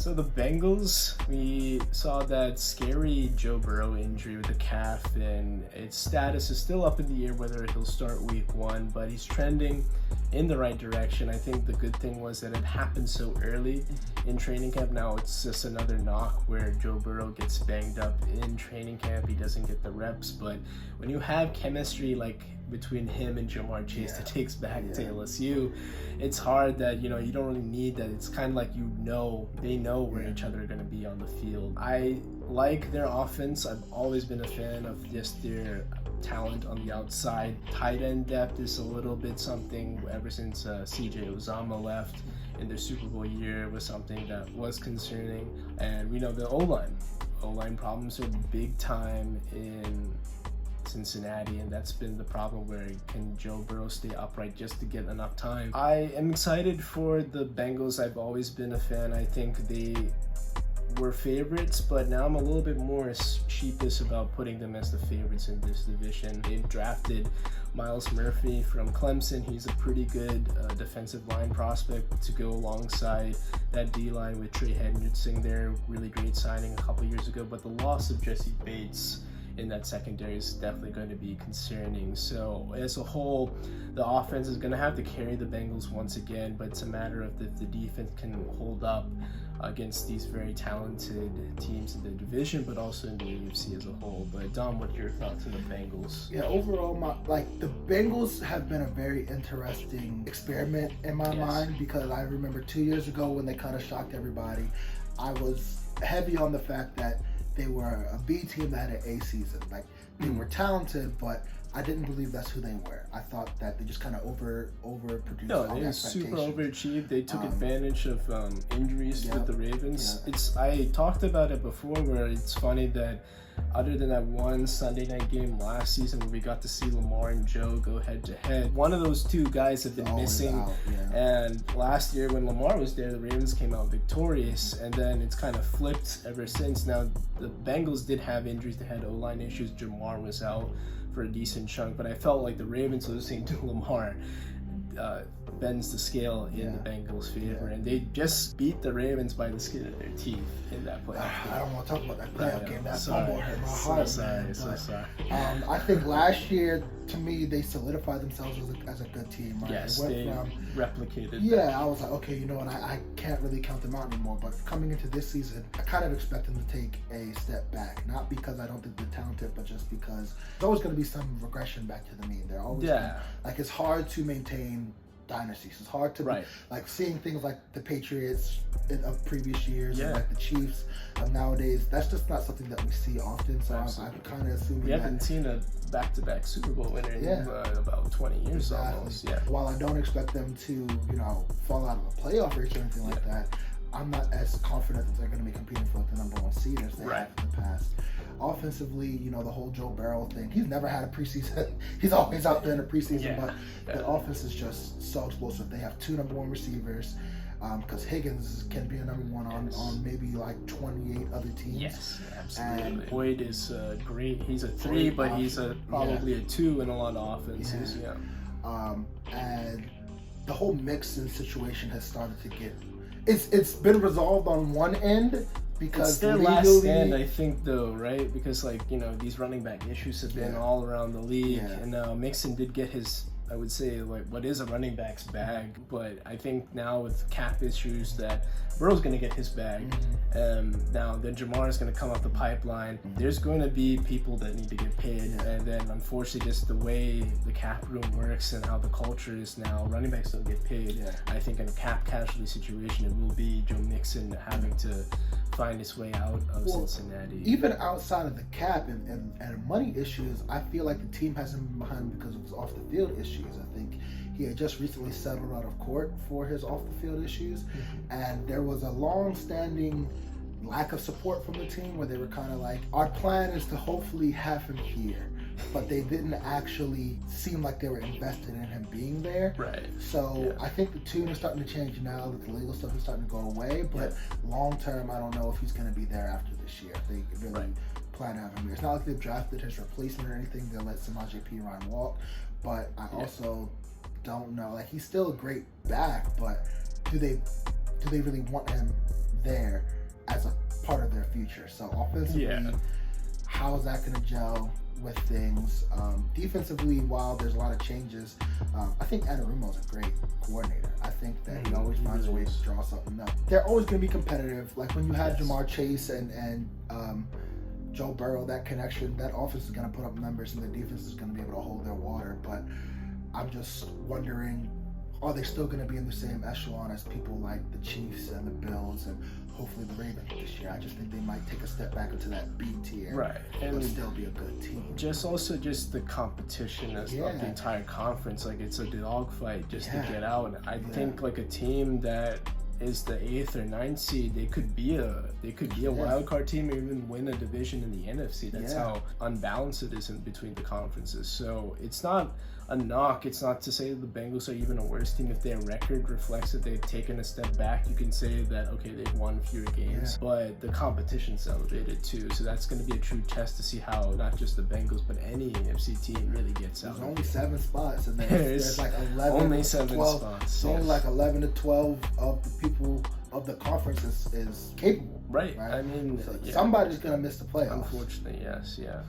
So the Bengals, we saw that scary Joe Burrow injury with the calf, and its status is still up in the air whether he'll start week 1, but he's trending in the right direction. I think the good thing was that it happened so early in training camp. Now it's just another knock where Joe Burrow gets banged up in training camp. He doesn't get the reps, but when you have chemistry like between him and Jamar Chase that takes back to LSU, it's hard that, you don't really need that. It's kind of like, they know where each other are going to be on the field. I like their offense. I've always been a fan of just their talent on the outside. Tight end depth is a little bit something ever since CJ Uzomah left in their Super Bowl year, was something that was concerning. And we know the O-line problems are big time in Cincinnati, and that's been the problem. Where can Joe Burrow stay upright just to get enough time? I am excited for the Bengals. I've always been a fan. I think they were favorites, but now I'm a little bit more sheepish about putting them as the favorites in this division. They've drafted Myles Murphy from Clemson. He's a pretty good defensive line prospect to go alongside that D-line with Trey Hendrickson there. Really great signing a couple years ago, but the loss of Jesse Bates in that secondary is definitely going to be concerning. So as a whole, the offense is going to have to carry the Bengals once again, but it's a matter of if the defense can hold up against these very talented teams in the division, but also in the AFC as a whole. But Dom, what are your thoughts on the Bengals? Yeah, overall, the Bengals have been a very interesting experiment in my mind, because I remember 2 years ago when they kind of shocked everybody, I was heavy on the fact that they were a B team that had an A season. Like, they were talented, but I didn't believe that's who they were. I thought that they just kind of overproduced. No, they super overachieved. They took advantage of injuries with the Ravens. I talked about it before, where it's funny that other than that one Sunday night game last season where we got to see Lamar and Joe go head to head, one of those two guys have been missing. And last year when Lamar was there, the Ravens came out victorious, and then it's kind of flipped ever since. Now the Bengals did have injuries. They had O-line issues. Jamar was out for a decent chunk, but I felt like the Ravens losing to Lamar bends the scale in the Bengals' favor, and they just beat the Ravens by the skin of their teeth in that playoff game. I don't want to talk about that playoff game. That fumble hurt my heart. So sorry. I think last year, to me, they solidified themselves as a good team. Right? Yes, they replicated. Yeah, I was like, okay, you know, and I can't really count them out anymore. But coming into this season, I kind of expect them to take a step back. Not because I don't think they're talented, but just because there's always going to be some regression back to the mean. They're always like, it's hard to maintain dynasties. It's hard to like seeing things like the Patriots of previous years and like the Chiefs of nowadays. That's just not something that we see often. So I'm kind of assuming we haven't seen a back-to-back Super Bowl winner in about 20 years almost. Yeah. While I don't expect them to, fall out of a playoff race or anything like that, I'm not as confident that they're going to be competing for the number one seed as they have in the past. Offensively, the whole Joe Burrow thing, he's never had a preseason. He's always out there in the preseason, but the offense is just so explosive. They have 2 number 1 receivers, because Higgins can be a number 1 on maybe like 28 other teams. Yes, absolutely. And Boyd is great. He's a 3, but he's probably a 2 in a lot of offenses. And the whole Mixon situation has started to get. It's been resolved on one end. Because it's their last stand, I think, though, right? Because, these running back issues have been all around the league. And Mixon did get his, I would say, what is a running back's bag. But I think now with cap issues that Burrow's going to get his bag. Now then Jamar is going to come up the pipeline. There's going to be people that need to get paid. And then, unfortunately, just the way the cap room works and how the culture is now, running backs don't get paid. I think in a cap casualty situation, it will be Joe Mixon having to find his way out of Cincinnati. Even outside of the cap and money issues, I feel like the team hasn't been behind because of his off the field issues. I think he had just recently settled out of court for his off the field issues, and there was a long-standing lack of support from the team where they were kind of like, our plan is to hopefully have him here, but they didn't actually seem like they were invested in him being there. So I think the tune is starting to change now that the legal stuff is starting to go away, but long term, I don't know if he's going to be there after this year. They really plan to have him here. It's not like they've drafted his replacement or anything. They'll let Samaje Perine walk, but I also don't know. He's still a great back, but do they really want him there future. So offensively, Yeah. how is that going to gel with things? Defensively, while there's a lot of changes, I think Anarumo's a great coordinator. I think that he always finds a way to draw something up. They're always going to be competitive. Like when you have Jamar Chase and Joe Burrow, that connection, that offense is going to put up numbers and the defense is going to be able to hold their water. But I'm just wondering, are they still going to be in the same echelon as people like the Chiefs and the Bills and hopefully the Ravens this year? I just think they might take a step back into that B tier, Right, and but still be a good team. Just the competition of the entire conference, like it's a dogfight just to get out. And I think like a team that is the 8th or 9th seed, they could be a wild card team or even win a division in the NFC. That's how unbalanced it is in between the conferences. So it's not a knock. It's not to say that the Bengals are even a worse team. If their record reflects that they've taken a step back, you can say that, okay, they've won fewer games, but the competition's elevated too. So that's going to be a true test to see how not just the Bengals, but any AFC team really gets out. There's only 7 spots, and there's like 11 only to 7 12, spots. So only like 11 to 12 of the people of the conference is capable. Right. I mean, so somebody's going to miss the playoffs. Unfortunately, yes, yeah.